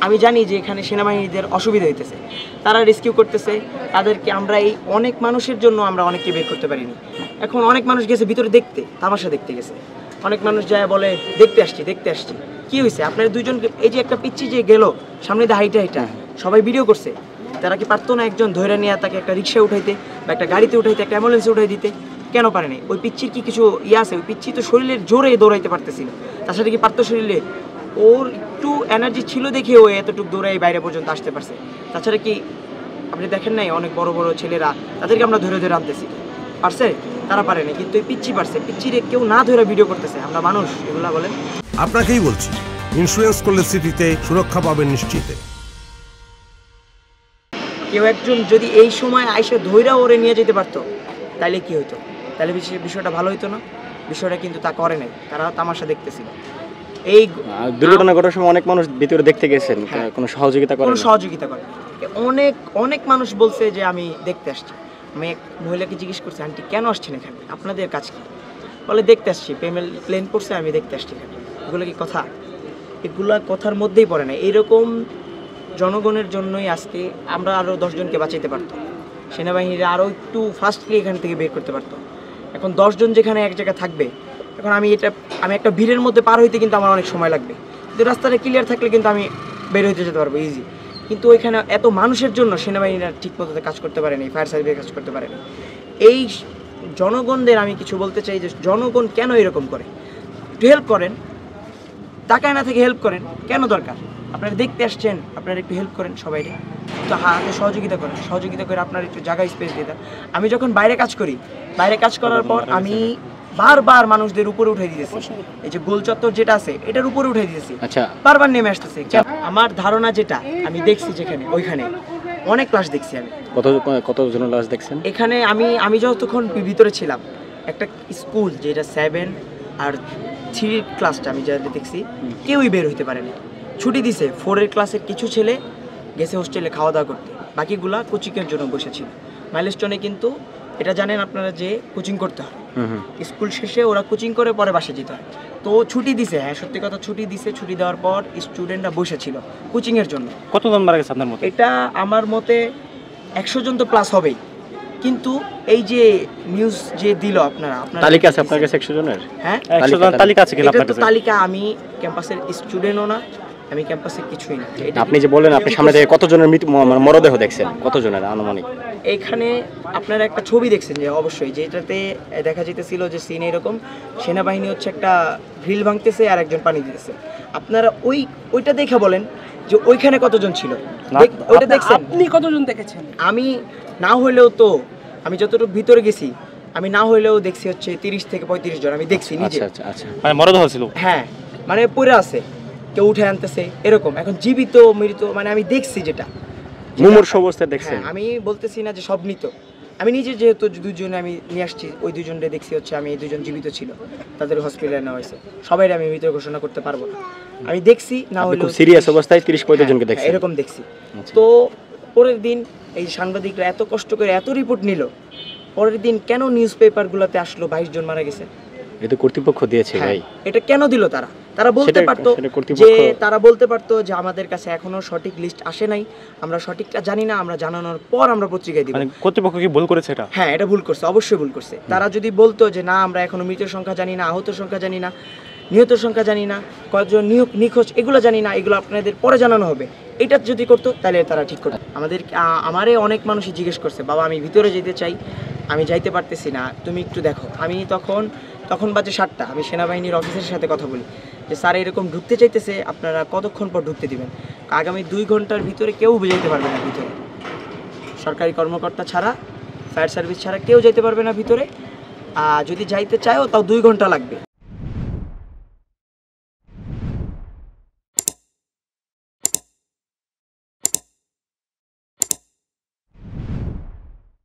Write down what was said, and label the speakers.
Speaker 1: আমি জানি যে এখানে সেনাবাহিনীদের অসুবিধা হইতেছে, তারা রেস্কিউ করতেছে তাদেরকে। আমরা এই অনেক মানুষের জন্য আমরা অনেককে বের করতে পারিনি। এখন অনেক মানুষ গেছে ভিতরে দেখতে, তামাশা দেখতে গেছে। অনেক মানুষ যায় বলে দেখতে আসছি। কি হয়েছে আপনার দুইজনকে? এই যে একটা পিচ্ছি যে গেল সামনে দিয়ে হাইটা সবাই ভিডিও করছে, তারা কি পারতো না একজন ধৈর্য নিয়ে তাকে একটা রিক্সায় উঠাইতে বা একটা গাড়িতে উঠাইতে, একটা অ্যাম্বুলেন্সে উঠাই দিতে? কেন পারেনি? ওই পিচ্চির কি কিছু আছে? ওই পিচ্চি তো শরীরের জোরে দৌড়াইতে পারতেছিল, তার সাথে কি পারতো শরীরে? ওর একটু এনার্জি ছিল দেখে ও এতটুকু দৌড়াই বাইরে পর্যন্ত আসতে পারছে। তাছাড়া কি আপনি দেখেন নাই অনেক বড় বড় ছেলেরা, তাদেরকে আমরা ধরে আনতেছি, পারছে? তারা পারেনি, কিন্তু এই পিচ্চি পারছে। পিচ্চিরে কেউ না ধরে ভিডিও করতেছে, আমরা মানুষ এগুলা বলেন।
Speaker 2: আপনাকেই বলছি, ইন্স্যুরেন্স করলে সিটিতে সুরক্ষা পাবেন নিশ্চিতে।
Speaker 1: কেউ একজন যদি এই সময় আইসে ধৈরা ওরে নিয়ে যেতে পারতো তাহলে কি হতো? তাহলে বিষয়টা ভালো হতো না? বিষয়টা কিন্তু তা করে নাই, তারা তামাশা দেখতেছিল। এই
Speaker 3: দুর্ঘটনা ঘটার সময় অনেক মানুষ ভিতরে দেখতে গেছেন, কোনো সহযোগিতা করে?
Speaker 1: অনেক মানুষ বলছে যে আমি দেখতে আসছি। আমি এক মহিলাকে জিজ্ঞেস করছি, আন্টি কেন আসছেন এখানে, আপনাদের কাজ কি? বলে দেখতে আসছি, প্লেন পড়ছে, আমি দেখতে আসছি এখানে। এগুলো কি কথা? এগুলা কথার মধ্যেই পড়ে না। এইরকম জনগণের জন্যই আজকে আমরা আরও 10 জনকে বাঁচাইতে পারতো, সেনাবাহিনীরা আরও একটু ফাস্টলি এখান থেকে বের করতে পারতো। এখন 10 জন যেখানে এক জায়গায় থাকবে, এখন আমি একটা ভিড়ের মধ্যে পার হইতে কিন্তু আমার অনেক সময় লাগবে, কিন্তু রাস্তাটা ক্লিয়ার থাকলে কিন্তু আমি বের হইতে যেতে পারবো ইজি। কিন্তু ওইখানে এত মানুষের জন্য সেনাবাহিনীরা ঠিক মতো কাজ করতে পারেনি, ফায়ার সার্ভিস কাজ করতে পারেনি। এই জনগণদের আমি কিছু বলতে চাই যে জনগণ কেন এরকম করে? একটু হেল্প করেন, টাকায় না থেকে হেল্প করেন। কেন দরকার? আপনারা দেখতে আসছেন, আপনারা একটু হেল্প করেন, সবাই একটু হাতে সহযোগিতা করেন, সহযোগিতা করে আপনার একটু জায়গা স্পেস দিয়ে দেন। আমি যখন বাইরে কাজ করি, বাইরে কাজ করার পর আমি বারবার মানুষদের উপরে উঠে দিতেছি। এই যে গোল চত্বর যেটা আছে এটার উপরে উঠে দিতেছি, আচ্ছা, বারবার নেমে আসতেছে। আমার ধারণা যেটা আমি দেখছি, যেখানে ওইখানে অনেক লাশ দেখছি আমি।
Speaker 3: কতজন লাশ দেখছেন
Speaker 1: এখানে? আমি যতক্ষণ ভিতরে ছিলাম, একটা স্কুল যেটা 7 আর 3 ক্লাসটা আমি যা দেখছি, কেউই বের হইতে পারেনি। ছুটি দিছে। 4 ক্লাসের কিছু ছেলে গেছে হোস্টেলে খাওয়া দাওয়া করতে, বাকিগুলা কোচিংয়ের জন্য বসেছিল। মাইলস্টোনে কিন্তু এটা জানেন আপনারা যে কোচিং করতে হয়, স্কুল শেষে ওরা কোচিং করে পরে বাসে যেতে হয়। তো ছুটি দিছে, হ্যাঁ সত্যি কথা, ছুটি দিছে। ছুটি দেওয়ার পর স্টুডেন্টরা বসেছিল কোচিংয়ের জন্য।
Speaker 3: কতজন মারা গেছে আপনার মতে?
Speaker 1: এটা আমার মতে 100 জন তো প্লাস হবেই। কিন্তু এই যে নিউজ যে দিল আপনারা
Speaker 3: তালিকা আছে আপনার কাছে 100 জনের?
Speaker 1: হ্যাঁ,
Speaker 3: 100 জন তালিকা আছে কি আপনার কাছে?
Speaker 1: তালিকা আমি ক্যাম্পাসের স্টুডেন্টও না, আমি ক্যাম্পাসের কিছুই না।
Speaker 3: আপনি যে বললেন আপনি সামনে থেকে কতজনের মরদেহ দেখছেন, কতজনের আনুমানিক?
Speaker 1: এইখানে আপনারা একটা ছবি দেখছেন যে অবশ্যই, যেটাতে দেখা যেতেছিল যে সিন এরকম, সেনাবাহিনী হচ্ছে একটা গ্রিল ভাঙতেছে আর একজন পানি দিতেছে। আপনারা ওইটা দেখে বলেন যে ওইখানে কতজন ছিল, ওইটা দেখছেন?
Speaker 4: আপনি কতজন দেখেছেন?
Speaker 1: আমি না হইলেও তো, আমি যতটুকু ভিতরে গেছি, আমি না হইলেও দেখছি হচ্ছে 30 থেকে 35 জন আমি দেখছি নিজে।
Speaker 3: আচ্ছা আচ্ছা, মানে মরদেহ ছিল?
Speaker 1: হ্যাঁ, মানে পড়ে আছে, কেউ উঠে আনতেছে এরকম। এখন জীবিত মৃত মানে আমি দেখছি যেটা
Speaker 3: মুমূর্ষু অবস্থায় দেখছেন।
Speaker 1: আমি বলতেছি না যে সব মৃত, আমি নিজে যেহেতু 2 জন আমি নিয়ে আসছি, ওই 2 জনকে দেখছি হচ্ছে আমি 2 জন জীবিত ছিল, তাদের হসপিটালে নেওয়া হয়েছে। সবাই আমি মৃত ঘোষণা করতে পারবো না, আমি দেখছি। না হলে
Speaker 3: খুব সিরিয়াস অবস্থায় 30-35 জনকে দেখছি
Speaker 1: এরকম দেখছি। তো পরের দিন এই সাংবাদিকরা এত কষ্ট করে এত রিপোর্ট নিল, পরের দিন কেন নিউজ পেপারগুলোতে আসলো 22 জন মারা গেছে?
Speaker 3: এটা কর্তৃপক্ষ দিয়েছে ভাই।
Speaker 1: এটা কেন দিল? তারা বলতে পারতো যে আমাদের কাছে এখনো সঠিক লিস্ট আসে নাই, আমরা সঠিকটা জানি না, আমরা জানানোর পর আমরা পত্রিকায় দিব।
Speaker 3: মানে কর্তৃপক্ষ কি ভুল করেছে এটা?
Speaker 1: হ্যাঁ, এটা ভুল করছে, অবশ্যই ভুল করছে। তারা যদি বলতো যে না আমরা এখনো মৃতের সংখ্যা জানি না, আহতের সংখ্যা জানি না, নিহতের সংখ্যা জানি না, কয়েকজন নিখোঁজ এগুলো জানি না, এগুলো আপনাদের পরে জানানো হবে, এটা যদি করতো তাহলে তারা ঠিক করতো। আমারে অনেক মানুষই জিজ্ঞেস করছে, বাবা আমি ভিতরে যেতে চাই, আমি যাইতে পারতেছি না, তুমি একটু দেখো। আমি তখন বাজে 7টা, আমি সেনাবাহিনীর অফিসারের সাথে কথা বলি যে স্যার এরকম ঢুকতে চাইতেছে, আপনারা কতক্ষণ পর ঢুকতে দিবেন? আগামী 2 ঘন্টার ভিতরে কেউ বুঝাইতে পারবে না ভিতরে, সরকারি কর্মকর্তা ছাড়া, ফায়ার সার্ভিস ছাড়া কেউ যাইতে পারবে না ভিতরে। যদি যাইতে চায়ও তাও 2 ঘন্টা লাগবে।